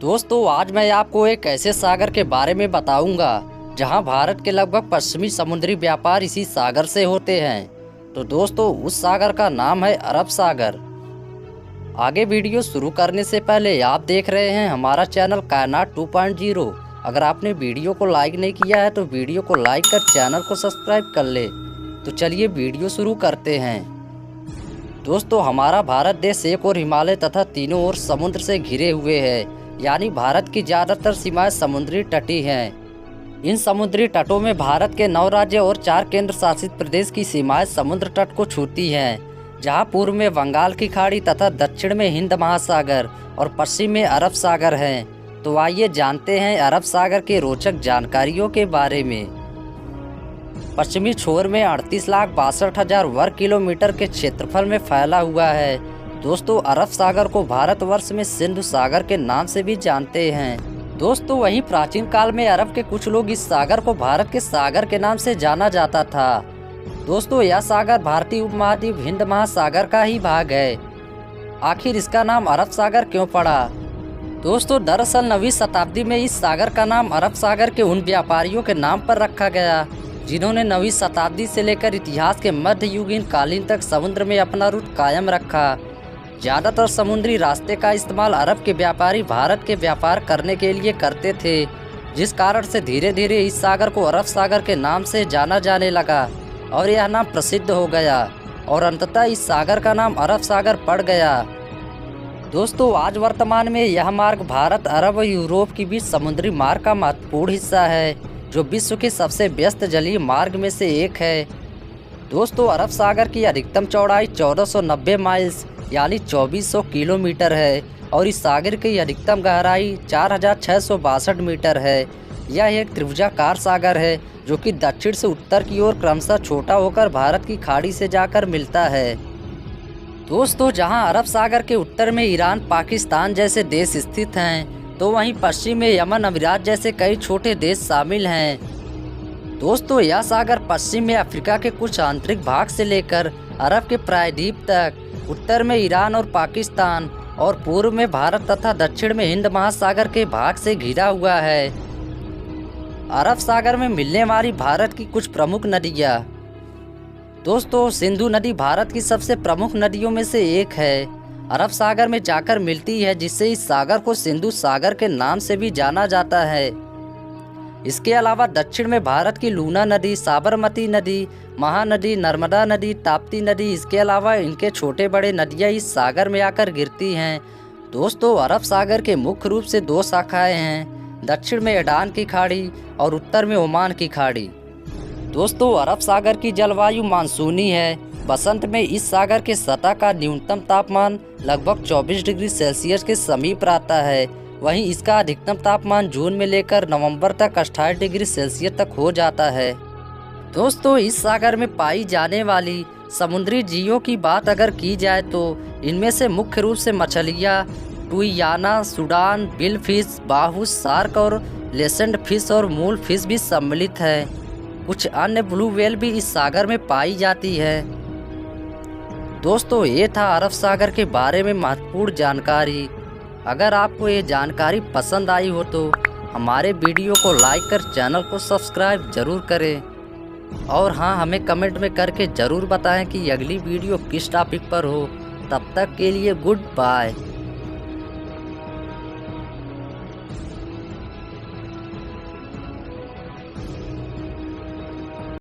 दोस्तों आज मैं आपको एक ऐसे सागर के बारे में बताऊंगा जहां भारत के लगभग पश्चिमी समुद्री व्यापार इसी सागर से होते हैं। तो दोस्तों उस सागर का नाम है अरब सागर। आगे वीडियो शुरू करने से पहले आप देख रहे हैं हमारा चैनल कायनात 2.0। अगर आपने वीडियो को लाइक नहीं किया है तो वीडियो को लाइक कर चैनल को सब्सक्राइब कर ले। तो चलिए वीडियो शुरू करते हैं। दोस्तों हमारा भारत देश एक और हिमालय तथा तीनों ओर समुद्र से घिरे हुए है, यानी भारत की ज़्यादातर सीमाएं समुद्री तटी हैं। इन समुद्री तटों में भारत के 9 राज्य और 4 केंद्र शासित प्रदेश की सीमाएं समुद्र तट को छूती हैं, जहां पूर्व में बंगाल की खाड़ी तथा दक्षिण में हिंद महासागर और पश्चिम में अरब सागर हैं। तो आइए जानते हैं अरब सागर के रोचक जानकारियों के बारे में। पश्चिमी छोर में 38,62,000 वर्ग किलोमीटर के क्षेत्रफल में फैला हुआ है। दोस्तों अरब सागर को भारतवर्ष में सिंधु सागर के नाम से भी जानते हैं। दोस्तों वहीं प्राचीन काल में अरब के कुछ लोग इस सागर को भारत के सागर के नाम से जाना जाता था। दोस्तों यह सागर भारतीय उपमहाद्वीप हिंद महासागर का ही भाग है। आखिर इसका नाम अरब सागर क्यों पड़ा? दोस्तों दरअसल 9वीं शताब्दी में इस सागर का नाम अरब सागर के उन व्यापारियों के नाम पर रखा गया जिन्होंने 9वीं शताब्दी से लेकर इतिहास के मध्ययुगीन कालीन तक समुद्र में अपना रुख कायम रखा। ज़्यादातर समुद्री रास्ते का इस्तेमाल अरब के व्यापारी भारत के व्यापार करने के लिए करते थे, जिस कारण से धीरे धीरे इस सागर को अरब सागर के नाम से जाना जाने लगा और यह नाम प्रसिद्ध हो गया और अंततः इस सागर का नाम अरब सागर पड़ गया। दोस्तों आज वर्तमान में यह मार्ग भारत, अरब और यूरोप के बीच समुद्री मार्ग का महत्वपूर्ण हिस्सा है, जो विश्व के सबसे व्यस्त जलीय मार्ग में से एक है। दोस्तों अरब सागर की अधिकतम चौड़ाई 1490 माइल्स यानी 2400 किलोमीटर है और इस सागर की अधिकतम गहराई 4662 मीटर है। यह एक त्रिभुजाकार सागर है जो कि दक्षिण से उत्तर की ओर क्रमशः छोटा होकर भारत की खाड़ी से जाकर मिलता है। दोस्तों जहां अरब सागर के उत्तर में ईरान, पाकिस्तान जैसे देश स्थित हैं, तो वहीं पश्चिम में यमन, अमीरात जैसे कई छोटे देश शामिल हैं। दोस्तों यह सागर पश्चिम में अफ्रीका के कुछ आंतरिक भाग से लेकर अरब के प्रायद्वीप तक, उत्तर में ईरान और पाकिस्तान और पूर्व में भारत तथा दक्षिण में हिंद महासागर के भाग से घिरा हुआ है। अरब सागर में मिलने वाली भारत की कुछ प्रमुख नदियाँ। दोस्तों सिंधु नदी भारत की सबसे प्रमुख नदियों में से एक है। अरब सागर में जाकर मिलती है, जिससे इस सागर को सिंधु सागर के नाम से भी जाना जाता है। इसके अलावा दक्षिण में भारत की लूना नदी, साबरमती नदी, महानदी, नर्मदा नदी, ताप्ती नदी, इसके अलावा इनके छोटे बड़े नदियाँ इस सागर में आकर गिरती हैं। दोस्तों अरब सागर के मुख्य रूप से 2 शाखाएं हैं, दक्षिण में एडान की खाड़ी और उत्तर में ओमान की खाड़ी। दोस्तों अरब सागर की जलवायु मानसूनी है। बसंत में इस सागर के सतह का न्यूनतम तापमान लगभग 24 डिग्री सेल्सियस के समीप रहता है। वहीं इसका अधिकतम तापमान जून में लेकर नवंबर तक 28 डिग्री सेल्सियस तक हो जाता है। दोस्तों इस सागर में पाई जाने वाली समुद्री जीवों की बात अगर की जाए तो इनमें से मुख्य रूप से मछलियाँ, टुइयाना, सूडान, बिल फिश, बाहू, शार्क और लेसेंड फिश और मूल फिश भी सम्मिलित है। कुछ अन्य ब्लू व्हेल भी इस सागर में पाई जाती है। दोस्तों ये था अरब सागर के बारे में महत्वपूर्ण जानकारी। अगर आपको ये जानकारी पसंद आई हो तो हमारे वीडियो को लाइक कर चैनल को सब्सक्राइब जरूर करें और हाँ हमें कमेंट में करके ज़रूर बताएं कि अगली वीडियो किस टॉपिक पर हो। तब तक के लिए गुड बाय।